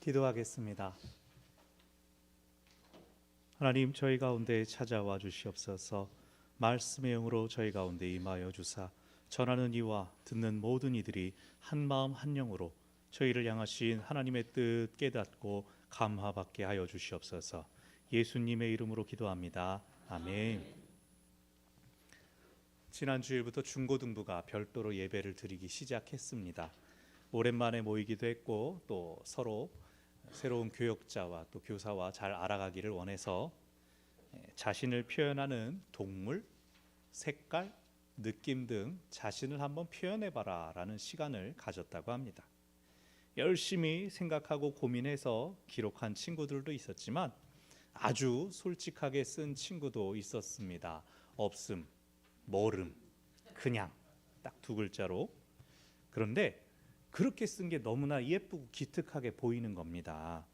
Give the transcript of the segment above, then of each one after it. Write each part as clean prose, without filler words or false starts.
기도하겠습니다. 하나님, 저희 가운데 찾아와 주시옵소서. 말씀의 영으로 저희 가운데 임하여 주사 전하는 이와 듣는 모든 이들이 한 마음 한 영으로 저희를 향하신 하나님의 뜻 깨닫고 감화받게 하여 주시옵소서. 예수님의 이름으로 기도합니다. 아멘. 지난 주일부터 중고등부가 별도로 예배를 드리기 시작했습니다. 오랜만에 모이기도 했고 또 서로 새로운 교역자와 또 교사와 잘 알아가기를 원해서 자신을 표현하는 동물, 색깔, 느낌 등 자신을 한번 표현해봐라 라는 시간을 가졌다고 합니다. 열심히 생각하고 고민해서 기록한 친구들도 있었지만 아주 솔직하게 쓴 친구도 있었습니다. 없음, 모름, 그냥 딱 두 글자로. 그런데 그렇게 쓴 게 너무나 예쁘고 기특하게 보이는 겁니다.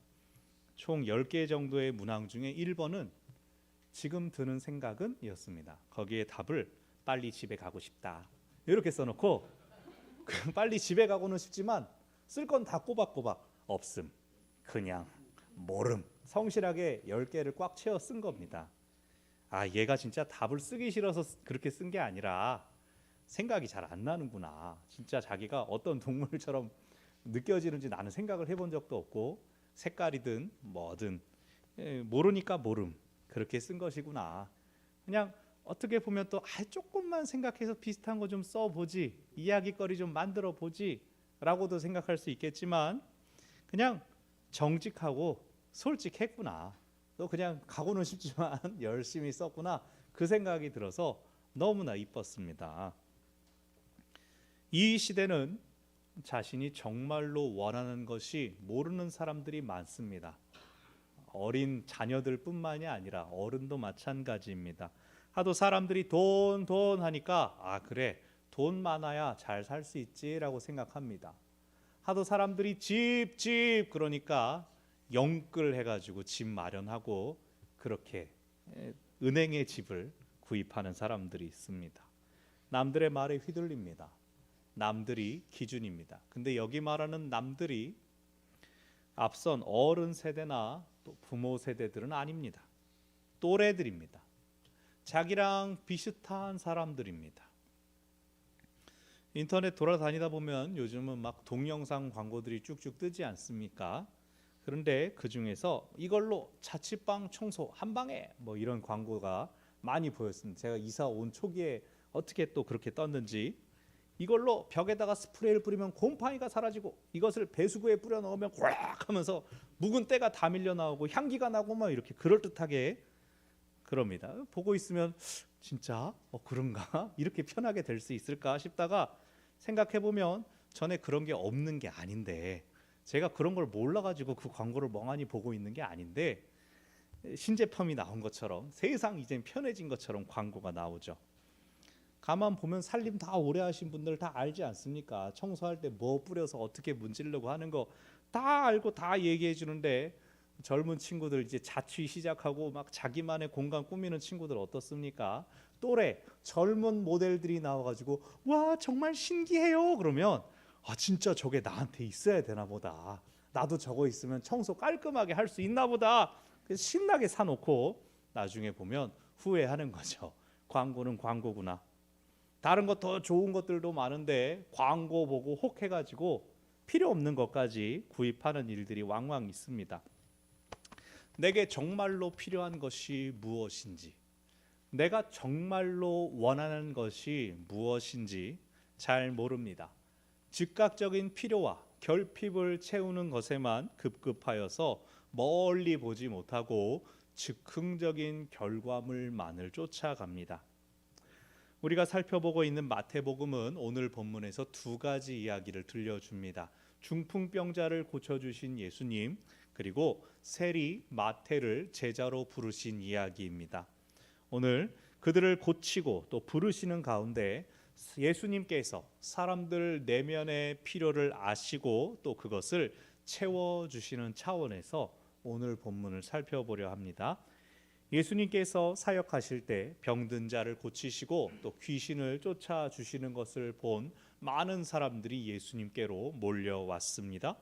총 10개 정도의 문항 중에 1번은 지금 드는 생각은 이었습니다. 거기에 답을 빨리 집에 가고 싶다 이렇게 써놓고 빨리 집에 가고는 싶지만 쓸 건 다 꼬박꼬박 없음, 그냥, 모름 성실하게 10개를 꽉 채워 쓴 겁니다. 아, 얘가 진짜 답을 쓰기 싫어서 그렇게 쓴 게 아니라 생각이 잘 안 나는구나. 진짜 자기가 어떤 동물처럼 느껴지는지 나는 생각을 해본 적도 없고 색깔이든 뭐든 모르니까 모름 그렇게 쓴 것이구나. 그냥 어떻게 보면 또 조금만 생각해서 비슷한 거 좀 써보지, 이야기거리 좀 만들어 보지 라고도 생각할 수 있겠지만 그냥 정직하고 솔직했구나. 또 그냥 가고는 싶지만 열심히 썼구나. 그 생각이 들어서 너무나 이뻤습니다. 이 시대는 자신이 정말로 원하는 것이 모르는 사람들이 많습니다. 어린 자녀들 뿐만이 아니라 어른도 마찬가지입니다. 하도 사람들이 돈 하니까 아 그래 돈 많아야 잘 살 수 있지라고 생각합니다. 하도 사람들이 집 그러니까 영끌 해가지고 집 마련하고 그렇게 은행의 집을 구입하는 사람들이 있습니다. 남들의 말에 휘둘립니다. 남들이 기준입니다. 근데 여기 말하는 남들이 앞선 어른 세대나 또 부모 세대들은 아닙니다. 또래들입니다. 자기랑 비슷한 사람들입니다. 인터넷 돌아다니다 보면 요즘은 막 동영상 광고들이 쭉쭉 뜨지 않습니까? 그런데 그 중에서 이걸로 자취방 청소 한 방에 뭐 이런 광고가 많이 보였습니다. 제가 이사 온 초기에 어떻게 또 그렇게 떴는지. 이걸로 벽에다가 스프레이를 뿌리면 곰팡이가 사라지고 이것을 배수구에 뿌려 넣으면 꽉 하면서 묵은 때가 다 밀려 나오고 향기가 나고 막 이렇게 그럴듯하게 그럽니다. 보고 있으면 진짜 그런가? 이렇게 편하게 될 수 있을까 싶다가 생각해 보면 전에 그런 게 없는 게 아닌데 제가 그런 걸 몰라가지고 그 광고를 멍하니 보고 있는 게 아닌데 신제품이 나온 것처럼 세상 이젠 편해진 것처럼 광고가 나오죠. 가만 보면 살림 다 오래 하신 분들 다 알지 않습니까? 청소할 때 뭐 뿌려서 어떻게 문지르려고 하는 거 다 알고 다 얘기해 주는데 젊은 친구들 이제 자취 시작하고 막 자기만의 공간 꾸미는 친구들 어떻습니까? 또래 젊은 모델들이 나와가지고 와 정말 신기해요 그러면 아 진짜 저게 나한테 있어야 되나 보다. 나도 저거 있으면 청소 깔끔하게 할 수 있나 보다. 그래서 신나게 사놓고 나중에 보면 후회하는 거죠. 광고는 광고구나. 다른 것 더 좋은 것들도 많은데 광고 보고 혹해가지고 필요 없는 것까지 구입하는 일들이 왕왕 있습니다. 내게 정말로 필요한 것이 무엇인지, 내가 정말로 원하는 것이 무엇인지 잘 모릅니다. 즉각적인 필요와 결핍을 채우는 것에만 급급하여서 멀리 보지 못하고 즉흥적인 결과물만을 쫓아갑니다. 우리가 살펴보고 있는 마태복음은 오늘 본문에서 두 가지 이야기를 들려줍니다. 중풍병자를 고쳐주신 예수님, 그리고 세리 마태를 제자로 부르신 이야기입니다. 오늘 그들을 고치고 또 부르시는 가운데 예수님께서 사람들 내면의 필요를 아시고 또 그것을 채워주시는 차원에서 오늘 본문을 살펴보려 합니다. 예수님께서 사역하실 때 병든 자를 고치시고 또 귀신을 쫓아주시는 것을 본 많은 사람들이 예수님께로 몰려왔습니다.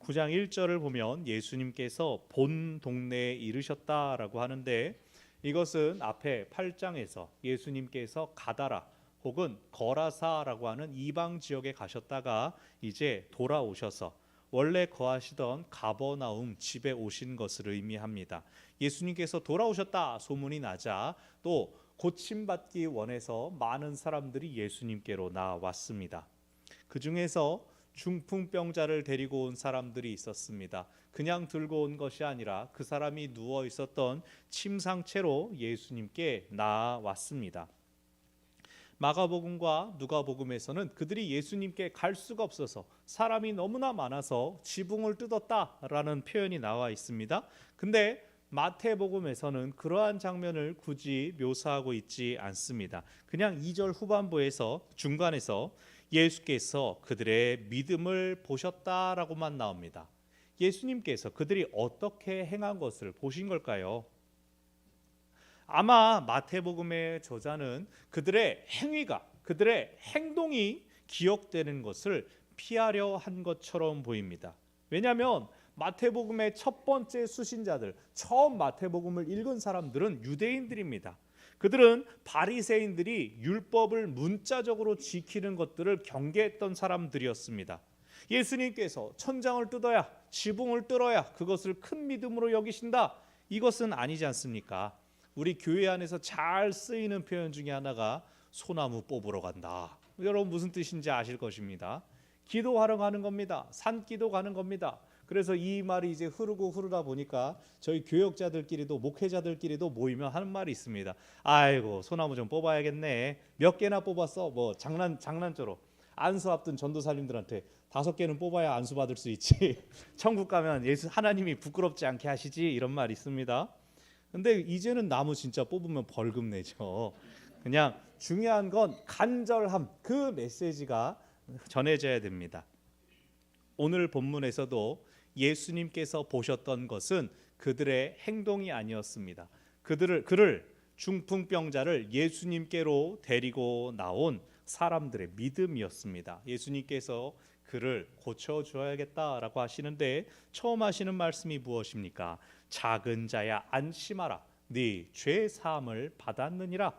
9장 1절을 보면 예수님께서 본 동네에 이르셨다라고 하는데, 이것은 앞에 8장에서 예수님께서 가다라 혹은 거라사라고 하는 이방 지역에 가셨다가 이제 돌아오셔서 원래 거하시던 가버나움 집에 오신 것을 의미합니다. 예수님께서 돌아오셨다 소문이 나자 또 고침받기 원해서 많은 사람들이 예수님께로 나왔습니다. 그 중에서 중풍병자를 데리고 온 사람들이 있었습니다. 그냥 들고 온 것이 아니라 그 사람이 누워 있었던 침상채로 예수님께 나왔습니다. 마가복음과 누가복음에서는 그들이 예수님께 갈 수가 없어서 사람이 너무나 많아서 지붕을 뜯었다라는 표현이 나와 있습니다. 근데 마태복음에서는 그러한 장면을 굳이 묘사하고 있지 않습니다. 그냥 2절 후반부에서 중간에서 예수께서 그들의 믿음을 보셨다라고만 나옵니다. 예수님께서 그들이 어떻게 행한 것을 보신 걸까요? 아마 마태복음의 저자는 그들의 행위가, 그들의 행동이 기억되는 것을 피하려 한 것처럼 보입니다. 왜냐하면 마태복음의 첫 번째 수신자들, 처음 마태복음을 읽은 사람들은 유대인들입니다. 그들은 바리새인들이 율법을 문자적으로 지키는 것들을 경계했던 사람들이었습니다. 예수님께서 천장을 뜯어야, 지붕을 뚫어야 그것을 큰 믿음으로 여기신다, 이것은 아니지 않습니까? 우리 교회 안에서 잘 쓰이는 표현 중에 하나가 소나무 뽑으러 간다. 여러분 무슨 뜻인지 아실 것입니다. 기도하러 가는 겁니다. 산기도 가는 겁니다. 그래서 이 말이 이제 흐르다 보니까 저희 교역자들끼리도, 목회자들끼리도 모이면 하는 말이 있습니다. 아이고 소나무 좀 뽑아야겠네. 몇 개나 뽑았어? 뭐 장난처럼 안수 앞둔 전도사님들한테 5개는 뽑아야 안수 받을 수 있지. 천국 가면 예수 하나님이 부끄럽지 않게 하시지, 이런 말이 있습니다. 근데 이제는 나무 진짜 뽑으면 벌금 내죠. 그냥 중요한 건 간절함, 그 메시지가 전해져야 됩니다. 오늘 본문에서도 예수님께서 보셨던 것은 그들의 행동이 아니었습니다. 그를 중풍병자를 예수님께로 데리고 나온 사람들의 믿음이었습니다. 예수님께서 그를 고쳐주어야겠다라고 하시는데 처음 하시는 말씀이 무엇입니까? 작은 자야 안심하라, 네 죄 사함을 받았느니라.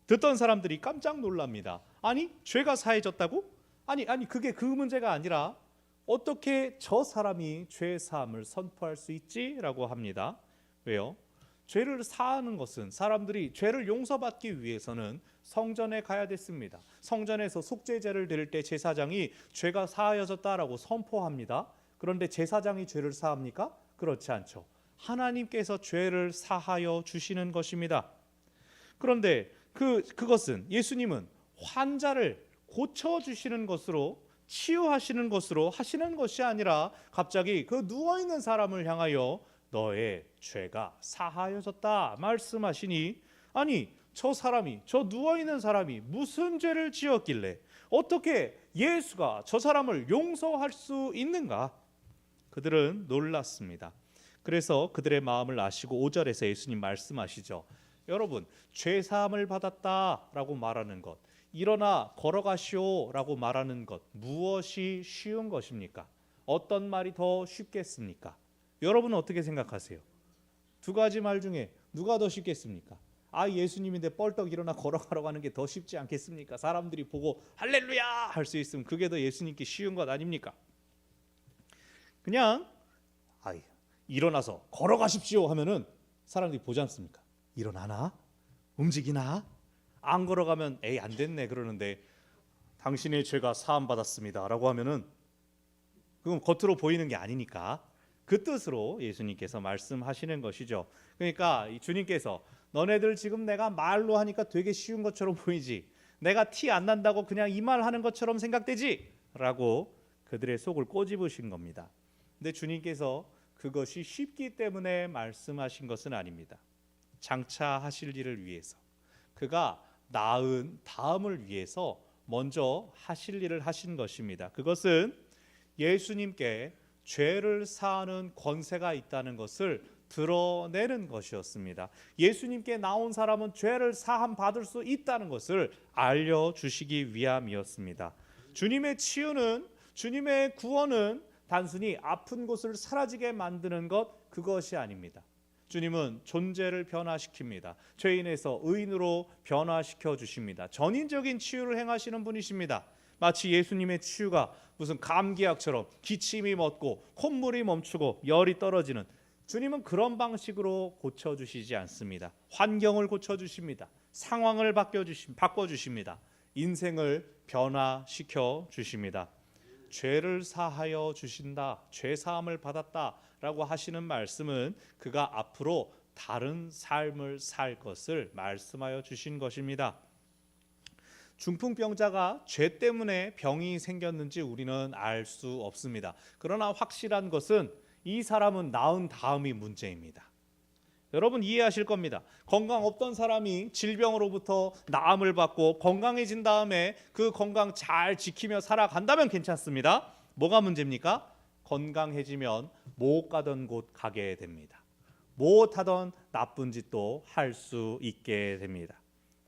듣던 사람들이 깜짝 놀랍니다. 아니 죄가 사해졌다고? 아니 그게 그 문제가 아니라 어떻게 저 사람이 죄 사함을 선포할 수 있지? 라고 합니다. 왜요? 죄를 사하는 것은, 사람들이 죄를 용서받기 위해서는 성전에 가야 됐습니다. 성전에서 속죄제를 드릴 때 제사장이 죄가 사하여졌다라고 선포합니다. 그런데 제사장이 죄를 사합니까? 그렇지 않죠. 하나님께서 죄를 사하여 주시는 것입니다. 그런데 그것은, 예수님은 환자를 고쳐주시는 것으로, 치유하시는 것으로 하시는 것이 아니라 갑자기 그 누워있는 사람을 향하여 너의 죄가 사하여졌다 말씀하시니, 아니 저 누워있는 사람이 무슨 죄를 지었길래 어떻게 예수가 저 사람을 용서할 수 있는가? 그들은 놀랐습니다. 그래서 그들의 마음을 아시고 5절에서 예수님 말씀하시죠. 여러분, 죄 사함을 받았다라고 말하는 것, 일어나 걸어가시오라고 말하는 것, 무엇이 쉬운 것입니까? 어떤 말이 더 쉽겠습니까? 여러분은 어떻게 생각하세요? 두 가지 말 중에 누가 더 쉽겠습니까? 예수님인데 뻘떡 일어나 걸어가라고 하는 게 더 쉽지 않겠습니까? 사람들이 보고 할렐루야 할 수 있으면 그게 더 예수님께 쉬운 것 아닙니까? 그냥 일어나서 걸어가십시오 하면은 사람들이 보지 않습니까? 일어나나? 움직이나? 안 걸어가면 안 됐네 그러는데, 당신의 죄가 사함 받았습니다 라고 하면은 그건 겉으로 보이는 게 아니니까 그 뜻으로 예수님께서 말씀하시는 것이죠. 그러니까 주님께서 너네들 지금 내가 말로 하니까 되게 쉬운 것처럼 보이지, 내가 티 안 난다고 그냥 이 말 하는 것처럼 생각되지? 라고 그들의 속을 꼬집으신 겁니다. 근데 주님께서 그것이 쉽기 때문에 말씀하신 것은 아닙니다. 장차 하실 일을 위해서, 그가 나은 다음을 위해서 먼저 하실 일을 하신 것입니다. 그것은 예수님께 죄를 사하는 권세가 있다는 것을 드러내는 것이었습니다. 예수님께 나온 사람은 죄를 사함 받을 수 있다는 것을 알려주시기 위함이었습니다. 주님의 치유는, 주님의 구원은 단순히 아픈 곳을 사라지게 만드는 것, 그것이 아닙니다. 주님은 존재를 변화시킵니다. 죄인에서 의인으로 변화시켜 주십니다. 전인적인 치유를 행하시는 분이십니다. 마치 예수님의 치유가 무슨 감기약처럼 기침이 멎고 콧물이 멈추고 열이 떨어지는, 주님은 그런 방식으로 고쳐주시지 않습니다. 환경을 고쳐주십니다. 상황을 바꿔주십니다. 인생을 변화시켜 주십니다. 죄를 사하여 주신다, 죄사함을 받았다라고 하시는 말씀은 그가 앞으로 다른 삶을 살 것을 말씀하여 주신 것입니다. 중풍병자가 죄 때문에 병이 생겼는지 우리는 알 수 없습니다. 그러나 확실한 것은 이 사람은 나은 다음이 문제입니다. 여러분 이해하실 겁니다. 건강 없던 사람이 질병으로부터 나음을 받고 건강해진 다음에 그 건강 잘 지키며 살아간다면 괜찮습니다. 뭐가 문제입니까? 건강해지면 못 가던 곳 가게 됩니다. 못 하던 나쁜 짓도 할 수 있게 됩니다.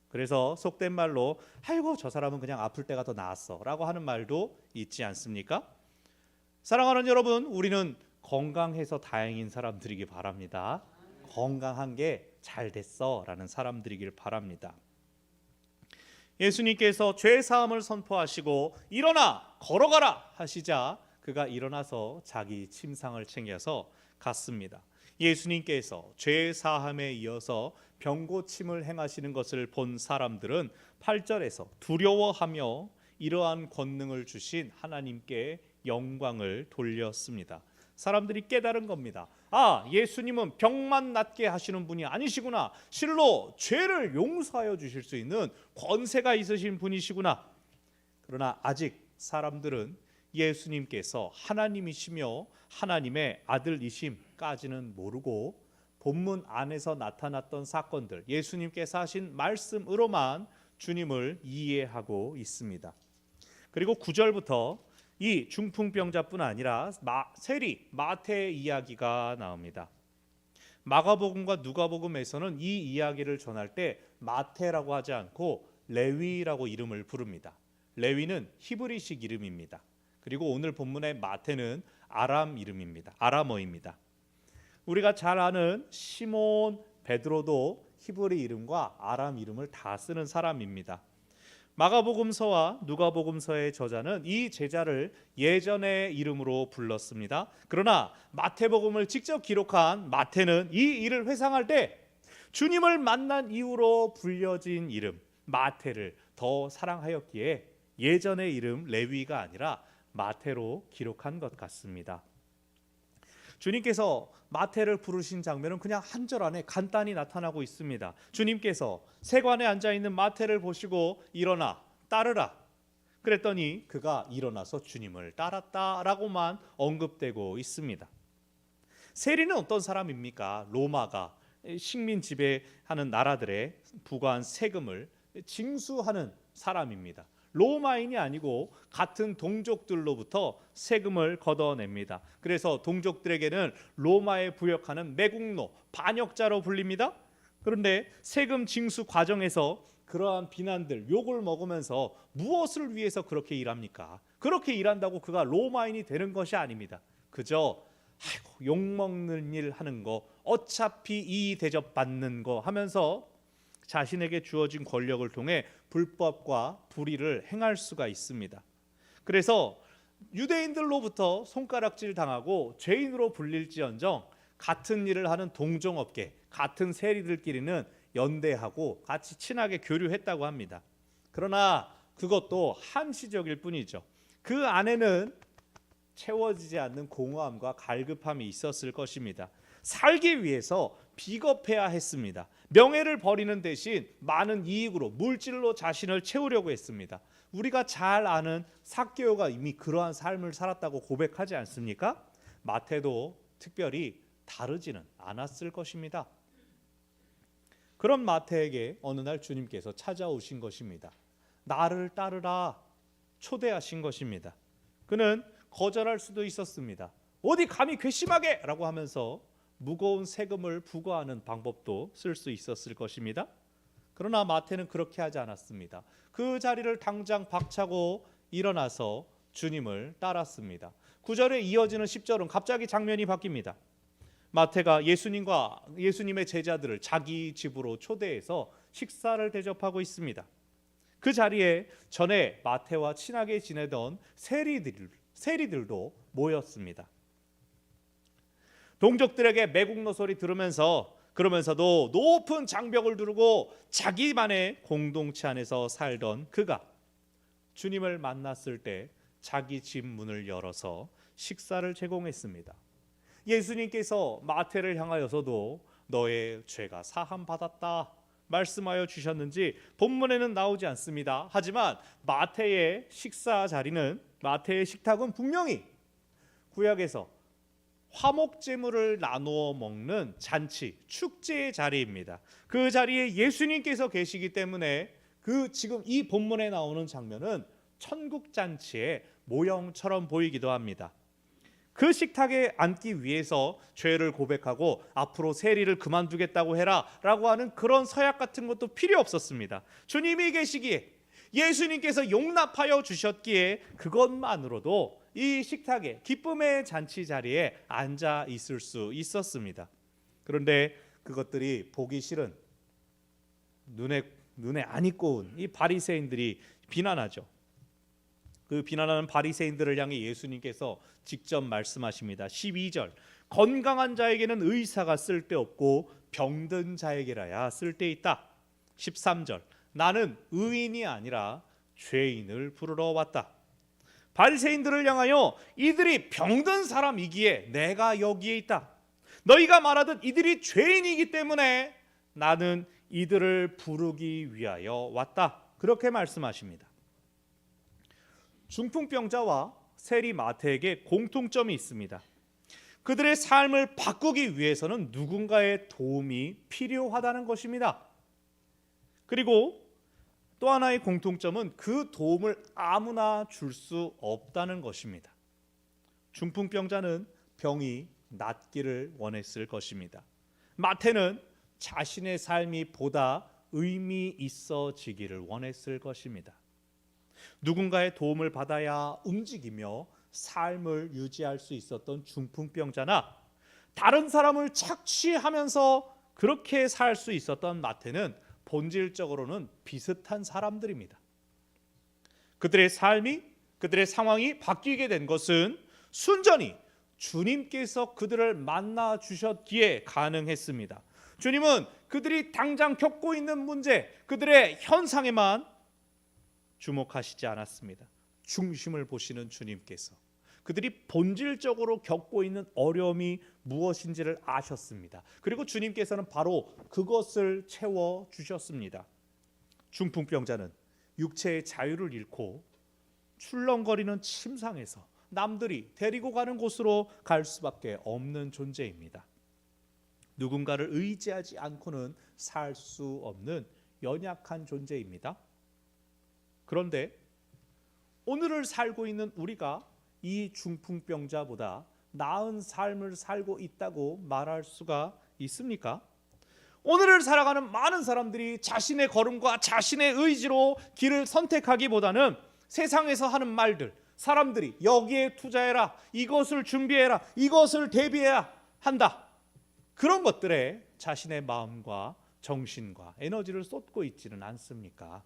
그래서 속된 말로 아이고 저 사람은 그냥 아플 때가 더 나았어 라고 하는 말도 있지 않습니까? 사랑하는 여러분, 우리는 건강해서 다행인 사람들이기 바랍니다. 건강한 게 잘 됐어 라는 사람들이길 바랍니다. 예수님께서 죄사함을 선포하시고 일어나 걸어가라 하시자 그가 일어나서 자기 침상을 챙겨서 갔습니다. 예수님께서 죄사함에 이어서 병고침을 행하시는 것을 본 사람들은 8절에서 두려워하며 이러한 권능을 주신 하나님께 영광을 돌렸습니다. 사람들이 깨달은 겁니다. 아, 예수님은 병만 낫게 하시는 분이 아니시구나. 실로 죄를 용서하여 주실 수 있는 권세가 있으신 분이시구나. 그러나 아직 사람들은 예수님께서 하나님이시며 하나님의 아들이심까지는 모르고 본문 안에서 나타났던 사건들, 예수님께서 하신 말씀으로만 주님을 이해하고 있습니다. 그리고 9절부터 이 중풍병자뿐 아니라 세리 마태의 이야기가 나옵니다. 마가복음과 누가복음에서는 이 이야기를 전할 때 마태라고 하지 않고 레위라고 이름을 부릅니다. 레위는 히브리식 이름입니다. 그리고 오늘 본문의 마태는 아람 이름입니다. 아람어입니다. 우리가 잘 아는 시몬 베드로도 히브리 이름과 아람 이름을 다 쓰는 사람입니다. 마가복음서와 누가복음서의 저자는 이 제자를 예전의 이름으로 불렀습니다. 그러나 마태복음을 직접 기록한 마태는 이 일을 회상할 때 주님을 만난 이후로 불려진 이름 마태를 더 사랑하였기에 예전의 이름 레위가 아니라 마태로 기록한 것 같습니다. 주님께서 마태를 부르신 장면은 그냥 한 절 안에 간단히 나타나고 있습니다. 주님께서 세관에 앉아있는 마태를 보시고 일어나 따르라 그랬더니 그가 일어나서 주님을 따랐다라고만 언급되고 있습니다. 세리는 어떤 사람입니까? 로마가 식민 지배하는 나라들의 부과한 세금을 징수하는 사람입니다. 로마인이 아니고 같은 동족들로부터 세금을 걷어냅니다. 그래서 동족들에게는 로마에 부역하는 매국노, 반역자로 불립니다. 그런데 세금 징수 과정에서 그러한 비난들, 욕을 먹으면서 무엇을 위해서 그렇게 일합니까? 그렇게 일한다고 그가 로마인이 되는 것이 아닙니다. 그저 욕먹는 일 하는 거, 어차피 이의 대접받는 거 하면서 자신에게 주어진 권력을 통해 불법과 불의를 행할 수가 있습니다. 그래서 유대인들로부터 손가락질 당하고 죄인으로 불릴지언정 같은 일을 하는 동종업계, 같은 세리들끼리는 연대하고 같이 친하게 교류했다고 합니다. 그러나 그것도 한시적일 뿐이죠. 그 안에는 채워지지 않는 공허함과 갈급함이 있었을 것입니다. 살기 위해서 비겁해야 했습니다. 명예를 버리는 대신 많은 이익으로 물질로 자신을 채우려고 했습니다. 우리가 잘 아는 삭개오가 이미 그러한 삶을 살았다고 고백하지 않습니까? 마태도 특별히 다르지는 않았을 것입니다. 그런 마태에게 어느 날 주님께서 찾아오신 것입니다. 나를 따르라 초대하신 것입니다. 그는 거절할 수도 있었습니다. 어디 감히 괘씸하게 라고 하면서 무거운 세금을 부과하는 방법도 쓸 수 있었을 것입니다. 그러나 마태는 그렇게 하지 않았습니다. 그 자리를 당장 박차고 일어나서 주님을 따랐습니다. 9절에 이어지는 10절은 갑자기 장면이 바뀝니다. 마태가 예수님의 제자들을 자기 집으로 초대해서 식사를 대접하고 있습니다. 그 자리에 전에 마태와 친하게 지내던 세리들도 모였습니다. 동족들에게 매국노 소리 그러면서도 높은 장벽을 두르고 자기만의 공동체 안에서 살던 그가 주님을 만났을 때 자기 집 문을 열어서 식사를 제공했습니다. 예수님께서 마태를 향하여서도 너의 죄가 사함받았다 말씀하여 주셨는지 본문에는 나오지 않습니다. 하지만 마태의 식탁은 분명히 구약에서 화목제물을 나누어 먹는 잔치, 축제의 자리입니다. 그 자리에 예수님께서 계시기 때문에 지금 이 본문에 나오는 장면은 천국 잔치의 모형처럼 보이기도 합니다. 그 식탁에 앉기 위해서 죄를 고백하고 앞으로 세리를 그만두겠다고 해라 라고 하는 그런 서약 같은 것도 필요 없었습니다. 주님이 계시기에, 예수님께서 용납하여 주셨기에 그것만으로도 이 식탁에, 기쁨의 잔치 자리에 앉아 있을 수 있었습니다. 그런데 그것들이 보기 싫은, 눈에 안 익고운 이 바리새인들이 비난하죠. 그 비난하는 바리새인들을 향해 예수님께서 직접 말씀하십니다. 12절, 건강한 자에게는 의사가 쓸데없고 병든 자에게라야 쓸데있다. 13절, 나는 의인이 아니라 죄인을 부르러 왔다. 바리새인들을 향하여 이들이 병든 사람이기에 내가 여기에 있다. 너희가 말하듯 이들이 죄인이기 때문에 나는 이들을 부르기 위하여 왔다. 그렇게 말씀하십니다. 중풍병자와 세리 마태에게 공통점이 있습니다. 그들의 삶을 바꾸기 위해서는 누군가의 도움이 필요하다는 것입니다. 그리고 또 하나의 공통점은 그 도움을 아무나 줄 수 없다는 것입니다. 중풍병자는 병이 낫기를 원했을 것입니다. 마태는 자신의 삶이 보다 의미 있어지기를 원했을 것입니다. 누군가의 도움을 받아야 움직이며 삶을 유지할 수 있었던 중풍병자나 다른 사람을 착취하면서 그렇게 살 수 있었던 마태는 본질적으로는 비슷한 사람들입니다. 그들의 상황이 바뀌게 된 것은 순전히 주님께서 그들을 만나 주셨기에 가능했습니다. 주님은 그들이 당장 겪고 있는 문제, 그들의 현상에만 주목하시지 않았습니다. 중심을 보시는 주님께서 그들이 본질적으로 겪고 있는 어려움이 무엇인지를 아셨습니다. 그리고 주님께서는 바로 그것을 채워 주셨습니다. 중풍병자는 육체의 자유를 잃고 출렁거리는 침상에서 남들이 데리고 가는 곳으로 갈 수밖에 없는 존재입니다. 누군가를 의지하지 않고는 살 수 없는 연약한 존재입니다. 그런데 오늘을 살고 있는 우리가 이 중풍병자보다 나은 삶을 살고 있다고 말할 수가 있습니까? 오늘을 살아가는 많은 사람들이 자신의 걸음과 자신의 의지로 길을 선택하기보다는 세상에서 하는 말들, 사람들이 여기에 투자해라, 이것을 준비해라, 이것을 대비해야 한다, 그런 것들에 자신의 마음과 정신과 에너지를 쏟고 있지는 않습니까?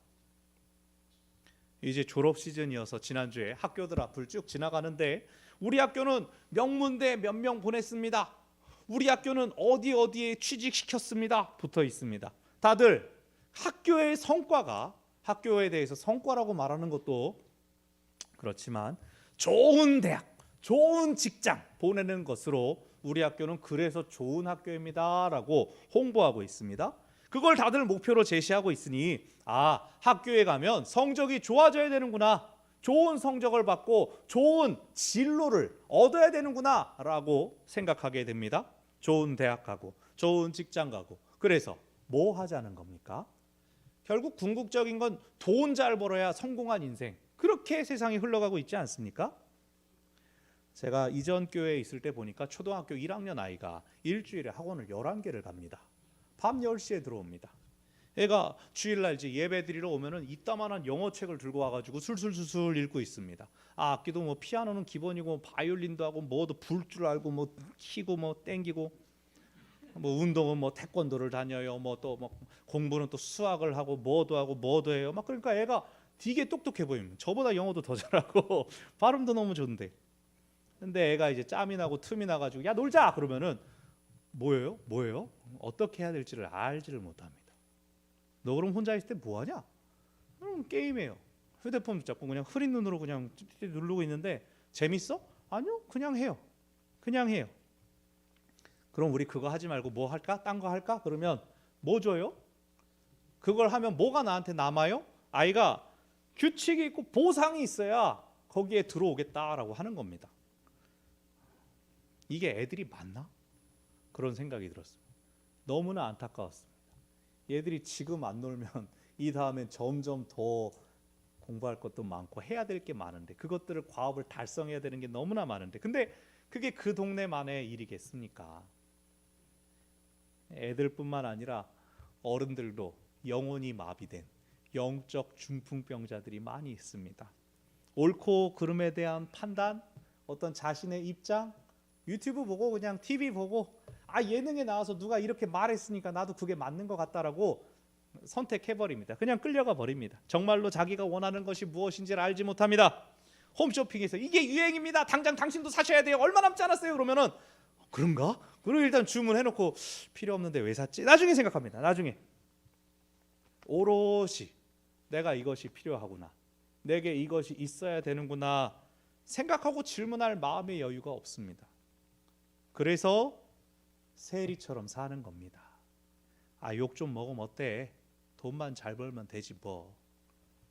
이제 졸업 시즌이어서 지난주에 학교들 앞을 쭉 지나가는데 우리 학교는 명문대 몇 명 보냈습니다, 우리 학교는 어디에 취직시켰습니다 붙어 있습니다. 다들 학교의 성과가, 학교에 대해서 성과라고 말하는 것도 그렇지만 좋은 대학, 좋은 직장 보내는 것으로 우리 학교는 그래서 좋은 학교입니다 라고 홍보하고 있습니다. 그걸 다들 목표로 제시하고 있으니 학교에 가면 성적이 좋아져야 되는구나, 좋은 성적을 받고 좋은 진로를 얻어야 되는구나 라고 생각하게 됩니다. 좋은 대학 가고 좋은 직장 가고, 그래서 뭐 하자는 겁니까? 결국 궁극적인 건 돈 잘 벌어야 성공한 인생, 그렇게 세상이 흘러가고 있지 않습니까? 제가 이전 교회에 있을 때 보니까 초등학교 1학년 아이가 일주일에 학원을 11개를 갑니다. 밤 10시에 들어옵니다. 애가 주일날 이제 예배 드리러 오면은 이따만한 영어책을 들고 와가지고 술술술술 읽고 있습니다. 악기도 뭐 피아노는 기본이고 바이올린도 하고 뭐도 불 줄 알고 뭐 키고 뭐 땡기고 뭐 운동은 뭐 태권도를 다녀요. 뭐 또 뭐 공부는 또 수학을 하고 뭐도 해요. 막 그러니까 애가 되게 똑똑해 보입니다. 저보다 영어도 더 잘하고 발음도 너무 좋은데. 근데 애가 이제 짬이 나고 틈이 나가지고 야 놀자 그러면은 뭐예요? 어떻게 해야 될지를 알지를 못합니다. 너 그럼 혼자 있을 때 뭐하냐? 그럼 게임해요. 휴대폰 잡고 그냥 흐린 눈으로 그냥 누르고 있는데 재밌어? 아니요, 그냥 해요. 그럼 우리 그거 하지 말고 뭐 할까? 딴 거 할까? 그러면 뭐 줘요? 그걸 하면 뭐가 나한테 남아요? 아이가 규칙이 있고 보상이 있어야 거기에 들어오겠다라고 하는 겁니다. 이게 애들이 맞나? 그런 생각이 들었습니다. 너무나 안타까웠습니다. 얘들이 지금 안 놀면 이 다음엔 점점 더 공부할 것도 많고 해야 될 게 많은데 그것들을 과업을 달성해야 되는 게 너무나 많은데 근데 그게 그 동네만의 일이겠습니까? 애들뿐만 아니라 어른들도 영혼이 마비된 영적 중풍병자들이 많이 있습니다. 옳고 그름에 대한 판단, 어떤 자신의 입장, 유튜브 보고 그냥 TV 보고 예능에 나와서 누가 이렇게 말했으니까 나도 그게 맞는 것 같다라고 선택해버립니다. 그냥 끌려가 버립니다. 정말로 자기가 원하는 것이 무엇인지를 알지 못합니다. 홈쇼핑에서 이게 유행입니다. 당장 당신도 사셔야 돼요. 얼마 남지 않았어요. 그러면은 그런가? 그리고 일단 주문해놓고 필요 없는데 왜 샀지? 나중에 생각합니다. 나중에 오롯이 내가 이것이 필요하구나, 내게 이것이 있어야 되는구나 생각하고 질문할 마음의 여유가 없습니다. 그래서 세리처럼 사는 겁니다. 욕 좀 먹으면 어때? 돈만 잘 벌면 되지 뭐.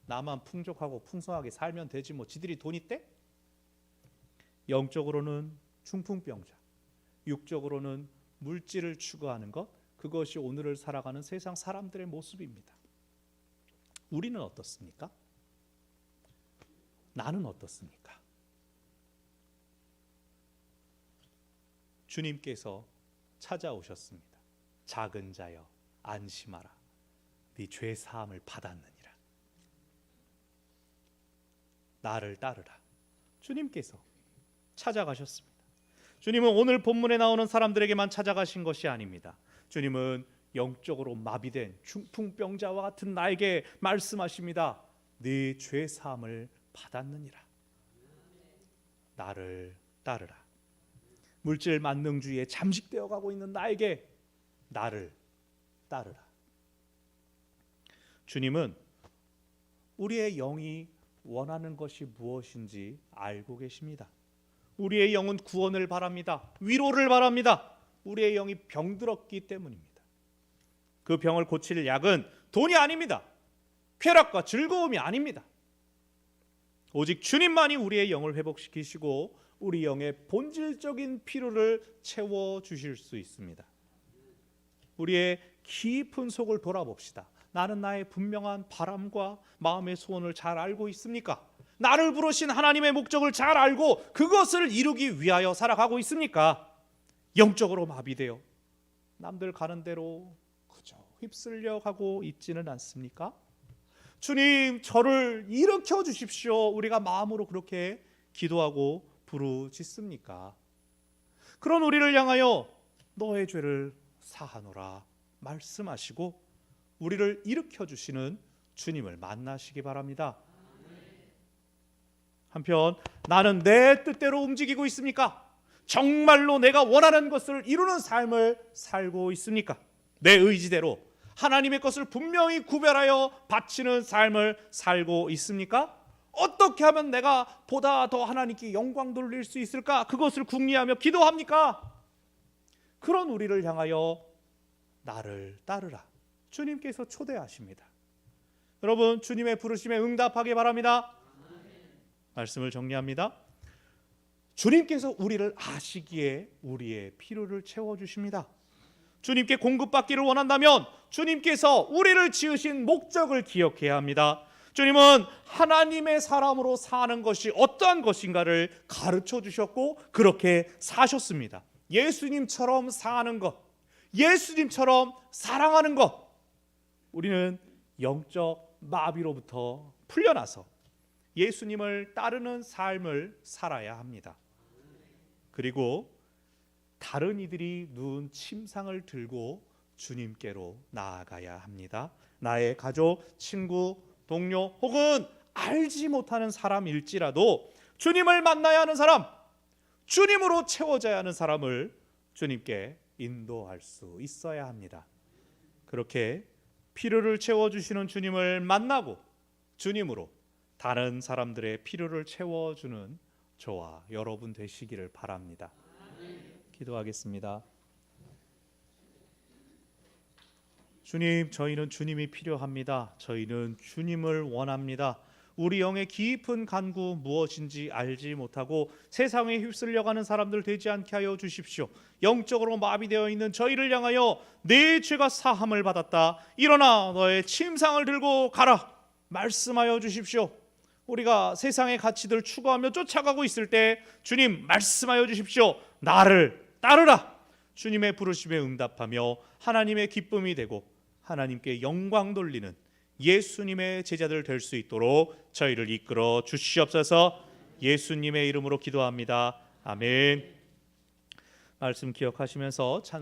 나만 풍족하고 풍성하게 살면 되지 뭐. 지들이 돈 있대? 영적으로는 중풍병자, 육적으로는 물질을 추구하는 것, 그것이 오늘을 살아가는 세상 사람들의 모습입니다. 우리는 어떻습니까? 나는 어떻습니까? 주님께서 찾아오셨습니다. 작은 자여 안심하라, 네 죄 사함을 받았느니라. 나를 따르라. 주님께서 찾아가셨습니다. 주님은 오늘 본문에 나오는 사람들에게만 찾아가신 것이 아닙니다. 주님은 영적으로 마비된 중풍병자와 같은 나에게 말씀하십니다. 네 죄 사함을 받았느니라. 나를 따르라. 물질 만능주의에 잠식되어 가고 있는 나에게 나를 따르라. 주님은 우리의 영이 원하는 것이 무엇인지 알고 계십니다. 우리의 영은 구원을 바랍니다. 위로를 바랍니다. 우리의 영이 병들었기 때문입니다. 그 병을 고칠 약은 돈이 아닙니다. 쾌락과 즐거움이 아닙니다. 오직 주님만이 우리의 영을 회복시키시고 우리 영의 본질적인 필요를 채워주실 수 있습니다. 우리의 깊은 속을 돌아봅시다. 나는 나의 분명한 바람과 마음의 소원을 잘 알고 있습니까? 나를 부르신 하나님의 목적을 잘 알고 그것을 이루기 위하여 살아가고 있습니까? 영적으로 마비되어 남들 가는 대로 그저 휩쓸려 가고 있지는 않습니까? 주님, 저를 일으켜 주십시오. 우리가 마음으로 그렇게 기도하고 부르짖습니까? 그런 우리를 향하여 너의 죄를 사하노라 말씀하시고 우리를 일으켜 주시는 주님을 만나시기 바랍니다. 한편 나는 내 뜻대로 움직이고 있습니까? 정말로 내가 원하는 것을 이루는 삶을 살고 있습니까? 내 의지대로 하나님의 것을 분명히 구별하여 바치는 삶을 살고 있습니까? 어떻게 하면 내가 보다 더 하나님께 영광 돌릴 수 있을까? 그것을 궁리하며 기도합니까? 그런 우리를 향하여 나를 따르라 주님께서 초대하십니다. 여러분, 주님의 부르심에 응답하기 바랍니다. 말씀을 정리합니다. 주님께서 우리를 아시기에 우리의 필요를 채워주십니다. 주님께 공급받기를 원한다면 주님께서 우리를 지으신 목적을 기억해야 합니다. 주님은 하나님의 사람으로 사는 것이 어떠한 것인가를 가르쳐 주셨고 그렇게 사셨습니다. 예수님처럼 사는 것, 예수님처럼 사랑하는 것, 우리는 영적 마비로부터 풀려나서 예수님을 따르는 삶을 살아야 합니다. 그리고 다른 이들이 누운 침상을 들고 주님께로 나아가야 합니다. 나의 가족, 친구, 동료 혹은 알지 못하는 사람일지라도 주님을 만나야 하는 사람, 주님으로 채워져야 하는 사람을 주님께 인도할 수 있어야 합니다. 그렇게 필요를 채워주시는 주님을 만나고 주님으로 다른 사람들의 필요를 채워주는 저와 여러분 되시기를 바랍니다. 기도하겠습니다. 주님, 저희는 주님이 필요합니다. 저희는 주님을 원합니다. 우리 영의 깊은 간구 무엇인지 알지 못하고 세상에 휩쓸려가는 사람들 되지 않게 하여 주십시오. 영적으로 마비되어 있는 저희를 향하여 내 죄가 사함을 받았다, 일어나 너의 침상을 들고 가라 말씀하여 주십시오. 우리가 세상의 가치들 추구하며 쫓아가고 있을 때 주님 말씀하여 주십시오. 나를 따르라. 주님의 부르심에 응답하며 하나님의 기쁨이 되고 하나님께 영광 돌리는 예수님의 제자들 될 수 있도록 저희를 이끌어 주시옵소서. 예수님의 이름으로 기도합니다. 아멘. 말씀 기억하시면서 찬송